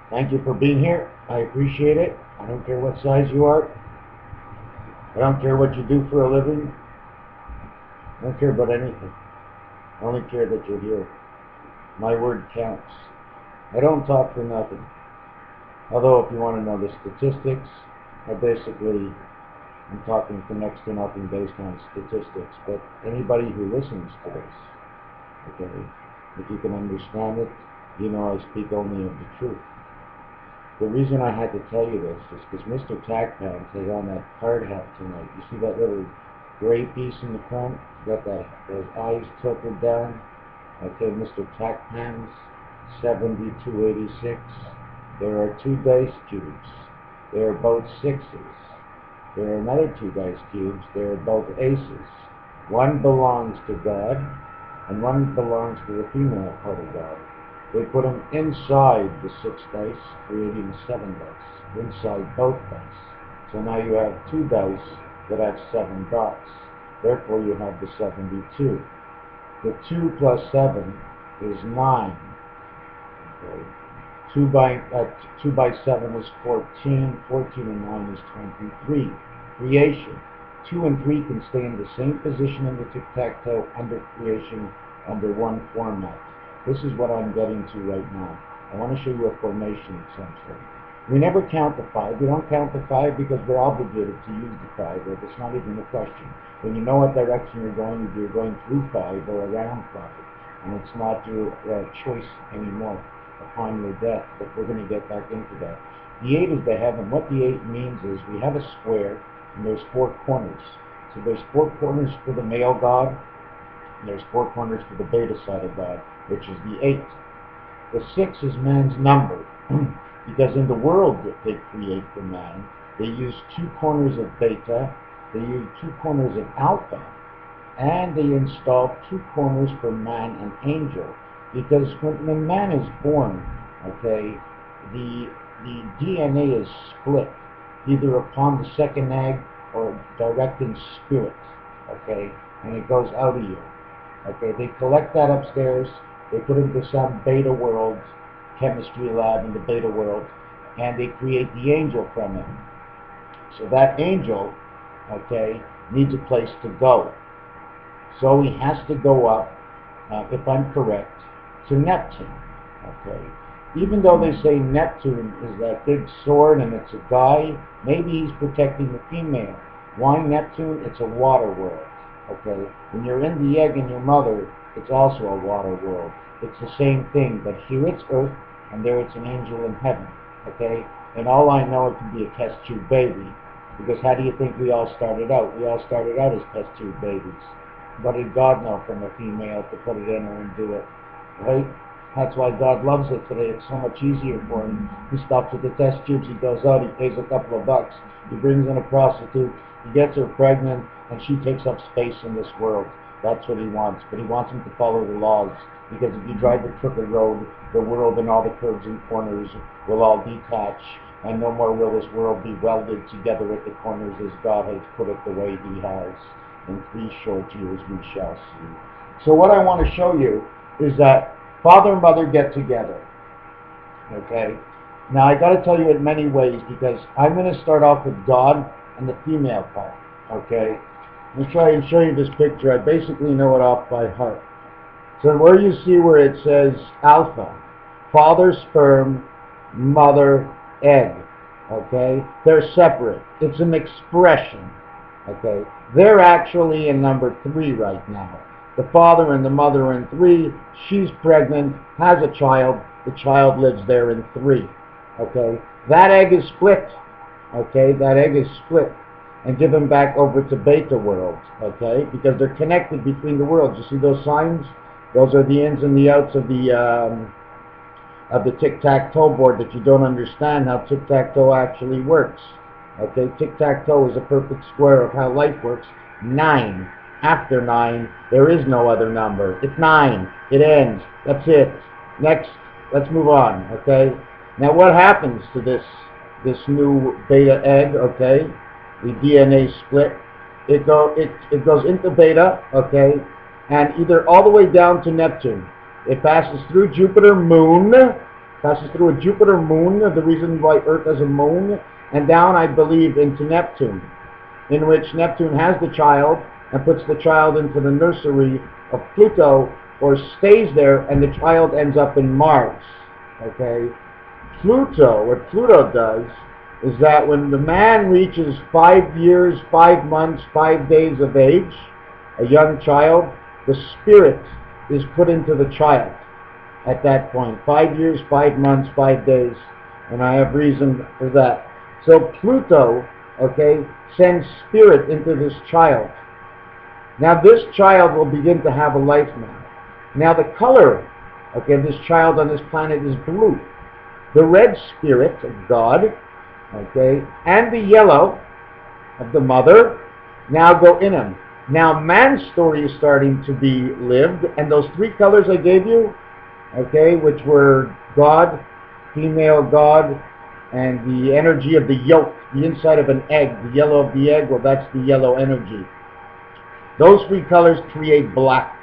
Thank you for being here. I appreciate it. I don't care what size you are. I don't care what you do for a living. I don't care about anything. I only care that you're here. My word counts. I don't talk for nothing. Although if you want to know the statistics, I'm talking for next to nothing based on statistics. But anybody who listens to this, okay, if you can understand it, you know I speak only of the truth. The reason I had to tell you this is because MrTacpans's has on that hard hat tonight. You see that little gray piece in the front? Got those eyes tilted down. Okay, MrTacpans's 7286. There are 2 dice cubes. They are both 6s. There are another 2 dice cubes. They are both aces. One belongs to God, and one belongs to the female part of God. They put them inside the 6 dice, creating 7 dice, inside both dice. So now you have 2 dice that have 7 dots. Therefore you have the 72. The 2 plus 7 is 9. Okay. 2 by 7 is 14. 14 and 9 is 23. Creation. 2 and 3 can stay in the same position in the tic-tac-toe under creation under one format. This is what I'm getting to right now. I want to show you a formation of some sort. We never count the 5. We don't count the 5 because we're obligated to use the 5, or it's not even a question. When you know what direction you're going through 5 or around 5, and it's not your choice anymore upon your death. But we're going to get back into that. The 8 is the heaven. What the 8 means is we have a square, and there's 4 corners. So there's 4 corners for the male God, and there's 4 corners for the beta side of God, which is the 8. The 6 is man's number, because in the world that they create for man, they use 2 corners of beta, they use 2 corners of alpha, and they install 2 corners for man and angel. Because when man is born, okay, the DNA is split, either upon the second egg or direct in spirit, okay, and it goes out of you. Okay, they collect that upstairs, they put it into some beta world, chemistry lab in the beta world, and they create the angel from it. So that angel, okay, needs a place to go. So he has to go up, if I'm correct, to Neptune. Okay, even though they say Neptune is that big sword and it's a guy, maybe he's protecting the female. Why Neptune? It's a water world. Okay, when you're in the egg in your mother, it's also a water world. It's the same thing, but here it's earth, and there it's an angel in heaven. Okay, and all I know, it can be a test tube baby, because how do you think we all started out? We all started out as test tube babies. What did God know from a female to put it in her and do it? Right? That's why God loves it today. It's so much easier for him. He stops at the test tubes, he goes out, he pays a couple of bucks, he brings in a prostitute, he gets her pregnant, and she takes up space in this world. That's what he wants. But he wants him to follow the laws, because if you drive a crooked road, the world and all the curves and corners will all detach, and no more will this world be welded together at the corners as God has put it the way he has. In 3 short years we shall see. So what I want to show you is that father and mother get together. Okay? Now I got to tell you in many ways, because I'm going to start off with God and the female part. Okay? Let me try and show you this picture. I basically know it off by heart. So where you see where it says alpha, father sperm, mother egg. Okay? They're separate. It's an expression. Okay? They're actually in number 3 right now. The father and the mother are in 3. She's pregnant, has a child. The child lives there in 3. Okay? That egg is split. Okay? That egg is split and given back over to beta world. Okay? Because they're connected between the worlds. You see those signs? Those are the ins and the outs of the tic-tac-toe board that you don't understand how tic-tac-toe actually works. Okay? Tic-tac-toe is a perfect square of how life works. 9. After 9, there is no other number. It's 9. It ends. That's it. Next, let's move on. Okay? Now what happens to this new beta egg? Okay? The DNA split. It goes into beta. Okay? And either all the way down to Neptune. It passes through Jupiter, Moon, passes through a Jupiter moon, the reason why Earth has a moon, and down, I believe, into Neptune, in which Neptune has the child and puts the child into the nursery of Pluto, or stays there, and the child ends up in Mars. Okay? Pluto, what Pluto does is that when the man reaches 5 years, 5 months, 5 days of age, a young child, the spirit is put into the child at that point. 5 years, 5 months, 5 days, and I have reason for that. So Pluto, okay, sends spirit into this child. Now this child will begin to have a life now. Now the color, okay, of this child on this planet is blue. The red spirit of God, okay, and the yellow of the mother now go in him. Now man's story is starting to be lived, and those 3 colors I gave you, okay, which were God, female God, and the energy of the yolk, the inside of an egg, the yellow of the egg, well, that's the yellow energy. Those 3 colors create black,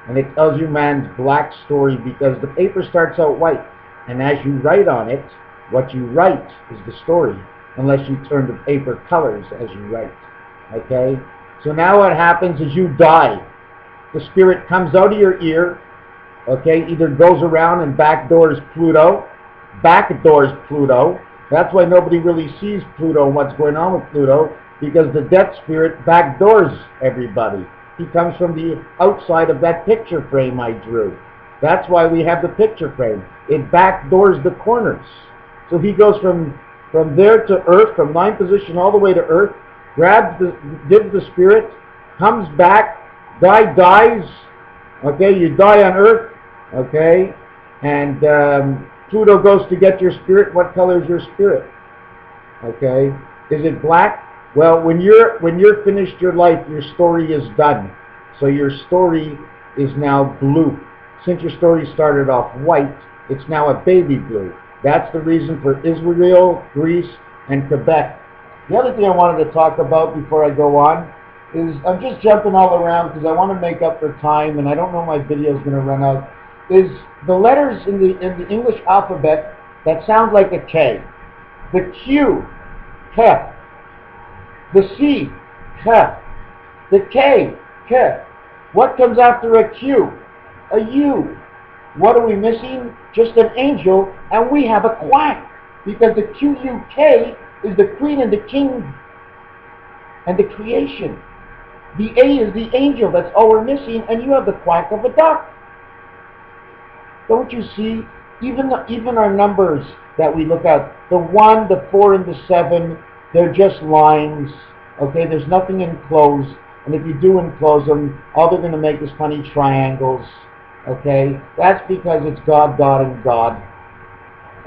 and it tells you man's black story, because the paper starts out white, and as you write on it, what you write is the story, unless you turn the paper colors as you write, okay? So now what happens is you die. The spirit comes out of your ear, okay, either goes around and backdoors Pluto. That's why nobody really sees Pluto and what's going on with Pluto, because the death spirit backdoors everybody. He comes from the outside of that picture frame I drew. That's why we have the picture frame. It backdoors the corners. So he goes from there to Earth, from line position all the way to Earth, gives the spirit, comes back, guy dies, okay, you die on Earth, okay, and Pluto goes to get your spirit. What color is your spirit? Okay, is it black? Well, when you're finished your life, your story is done. So your story is now blue. Since your story started off white, it's now a baby blue. That's the reason for Israel, Greece, and Quebec. The other thing I wanted to talk about before I go on is, I'm just jumping all around because I want to make up for time, and I don't know my video is going to run out, is the letters in the English alphabet that sound like a K. The Q, K. The C, K. The K, K. What comes after a Q? A U. What are we missing? Just an angel, and we have a quack, because the QUK is the queen and the king and the creation. The A is the angel, that's all we're missing, and you have the quack of a duck. Don't you see? Even our numbers that we look at, the 1, the 4, and the 7, they're just lines, okay? There's nothing enclosed, and if you do enclose them, all they're going to make is funny triangles, okay? That's because it's God, God, and God.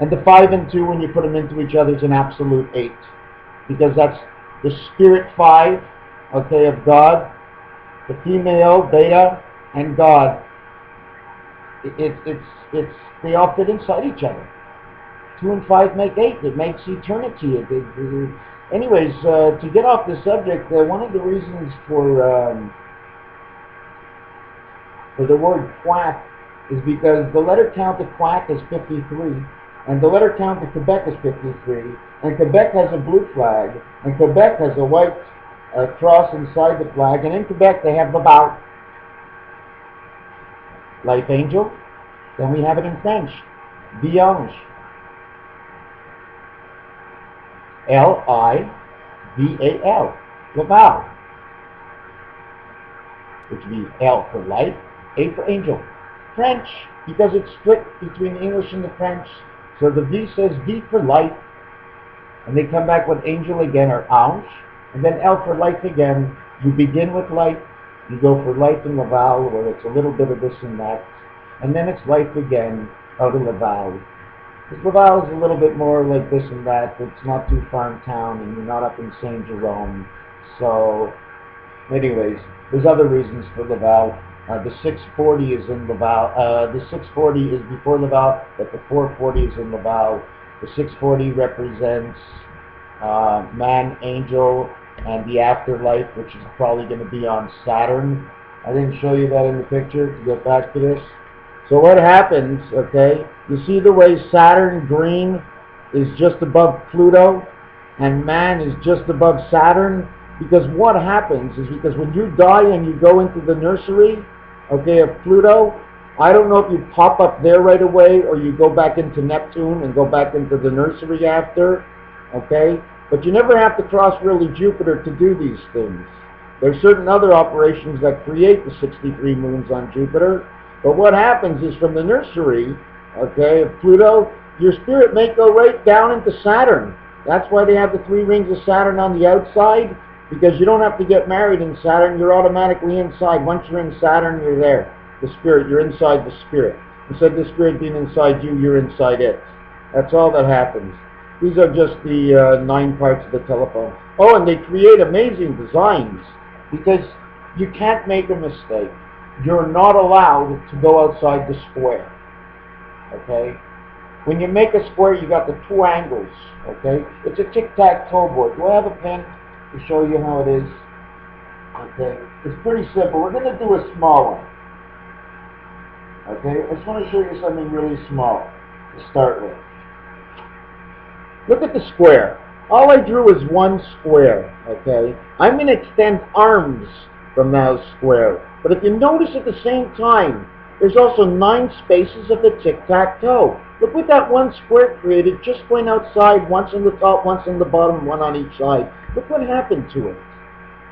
And the 5 and 2, when you put them into each other, is an absolute 8, because that's the spirit 5, okay, of God, the female, beta, and God. They all fit inside each other. 2 and 5 make 8. It makes eternity. Anyways, to get off the subject, one of the reasons for the word quack is because the letter count to quack is 53, and the letter count to Quebec is 53, and Quebec has a blue flag, and Quebec has a white cross inside the flag, and in Quebec they have the bow, life angel. Then we have it in French, Biange, L-I-V-A-L, Laval, which would be L for life, A for angel. French, because it's split between the English and the French, so the V says V for life, and they come back with angel again, or ange, and then L for life again. You begin with life, you go for life in Laval, where it's a little bit of this and that, and then it's life again out of Laval. Because Laval is a little bit more like this and that, but it's not too far in town, and you're not up in Saint Jerome. So, anyways, there's other reasons for Laval. The 640 is in Laval. The 640 is before Laval, but the 440 is in Laval. The 640 represents man, angel, and the afterlife, which is probably going to be on Saturn. I didn't show you that in the picture, to get back to this. So what happens, okay, you see the way Saturn green is just above Pluto and man is just above Saturn? Because what happens is, because when you die and you go into the nursery, okay, of Pluto, I don't know if you pop up there right away or you go back into Neptune and go back into the nursery after, okay? But you never have to cross really Jupiter to do these things. There's certain other operations that create the 63 moons on Jupiter. But what happens is, from the nursery, okay, of Pluto, your spirit may go right down into Saturn. That's why they have the 3 rings of Saturn on the outside, because you don't have to get married in Saturn. You're automatically inside. Once you're in Saturn, you're there. The spirit, you're inside the spirit. Instead of the spirit being inside you, you're inside it. That's all that happens. These are just the 9 parts of the telephone. Oh, and they create amazing designs, because you can't make a mistake. You're not allowed to go outside the square. Okay? When you make a square, you got the 2 angles. Okay? It's a tic-tac-toe board. Do I have a pen to show you how it is? Okay? It's pretty simple. We're going to do a small one. Okay? I just want to show you something really small to start with. Look at the square. All I drew is 1 square. Okay? I'm going to extend arms from that square. But if you notice, at the same time, there's also 9 spaces of the tic-tac-toe. Look what that 1 square created, just going outside, once on the top, once on the bottom, 1 on each side. Look what happened to it.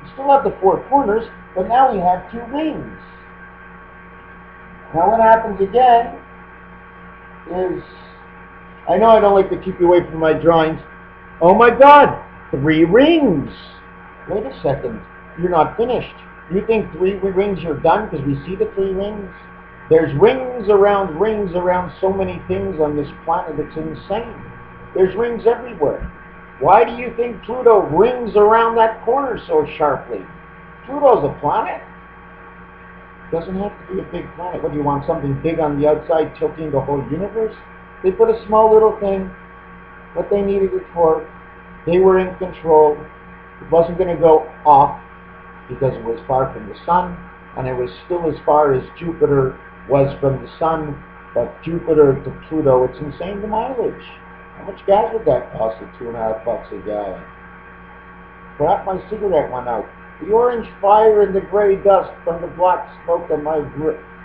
We still have the 4 corners, but now we have 2 rings. Now what happens again is, I know I don't like to keep you away from my drawings. Oh my God, 3 rings. Wait a second, you're not finished. You think 3 rings you're done because we see the 3 rings? There's rings around so many things on this planet, it's insane. There's rings everywhere. Why do you think Pluto rings around that corner so sharply? Pluto's a planet. Doesn't have to be a big planet. What, do you want something big on the outside tilting the whole universe? They put a small little thing, what they needed it for. They were in control. It wasn't going to go off because it was far from the sun, and it was still as far as Jupiter was from the sun. But Jupiter to Pluto, it's insane, the mileage. How much gas would that cost at $2.50 a gallon? Crap, my cigarette went out. The orange fire and the gray dust from the black smoke of my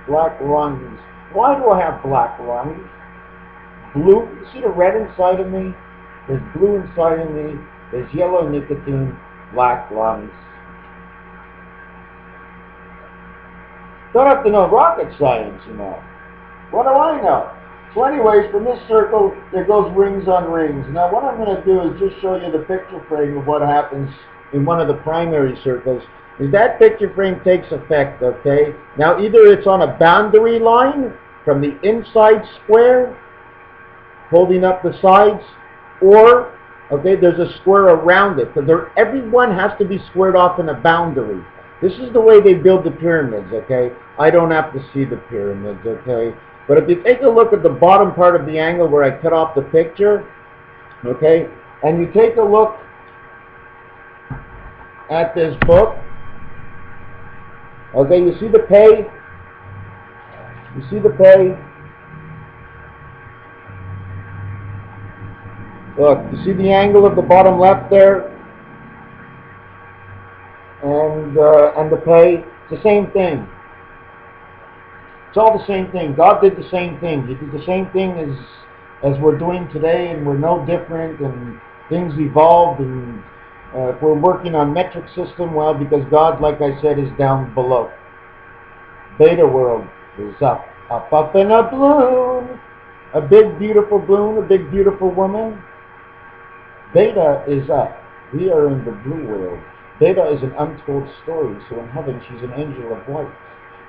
black lungs. Why do I have black lungs? Blue, you see the red inside of me? There's blue inside of me. There's yellow nicotine, black lungs. Don't have to know rocket science, you know. What do I know? So anyways, from this circle, there goes rings on rings. Now what I'm going to do is just show you the picture frame of what happens in one of the primary circles. Is that picture frame takes effect, okay? Now either it's on a boundary line from the inside square, holding up the sides, or, okay, there's a square around it. Because everyone has to be squared off in a boundary. This is the way they build the pyramids, okay? I don't have to see the pyramids, okay? But if you take a look at the bottom part of the angle where I cut off the picture, okay, and you take a look at this book, okay, you see the pay? You see the pay? Look, you see the angle of the bottom left there? And the pay? It's the same thing. It's all the same thing. God did the same thing. He did the same thing as we're doing today, and we're no different, and things evolved, and if we're working on metric system, well, because God, like I said, is down below. Beta world is up, up, up in a balloon. A big, beautiful balloon, a big, beautiful woman. Beta is up. We are in the blue world. Beta is an untold story, so in heaven she's an angel of light.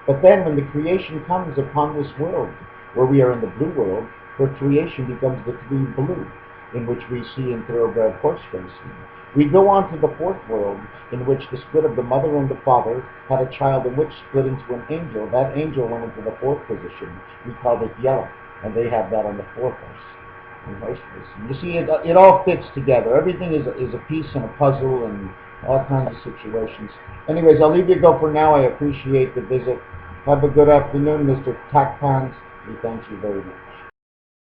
But then when the creation comes upon this world, where we are in the blue world, her creation becomes the true blue, in which we see in thoroughbred horse racing. We go on to the fourth world, in which the split of the mother and the father had a child, in which split into an angel. That angel went into the fourth position. We called it yellow, and they have that on the fourth horse. You see, it all fits together. Everything is a piece and a puzzle and all kinds of situations. Anyways, I'll leave you go for now. I appreciate the visit. Have a good afternoon, Mr. TACPAN's. He thanks you very much.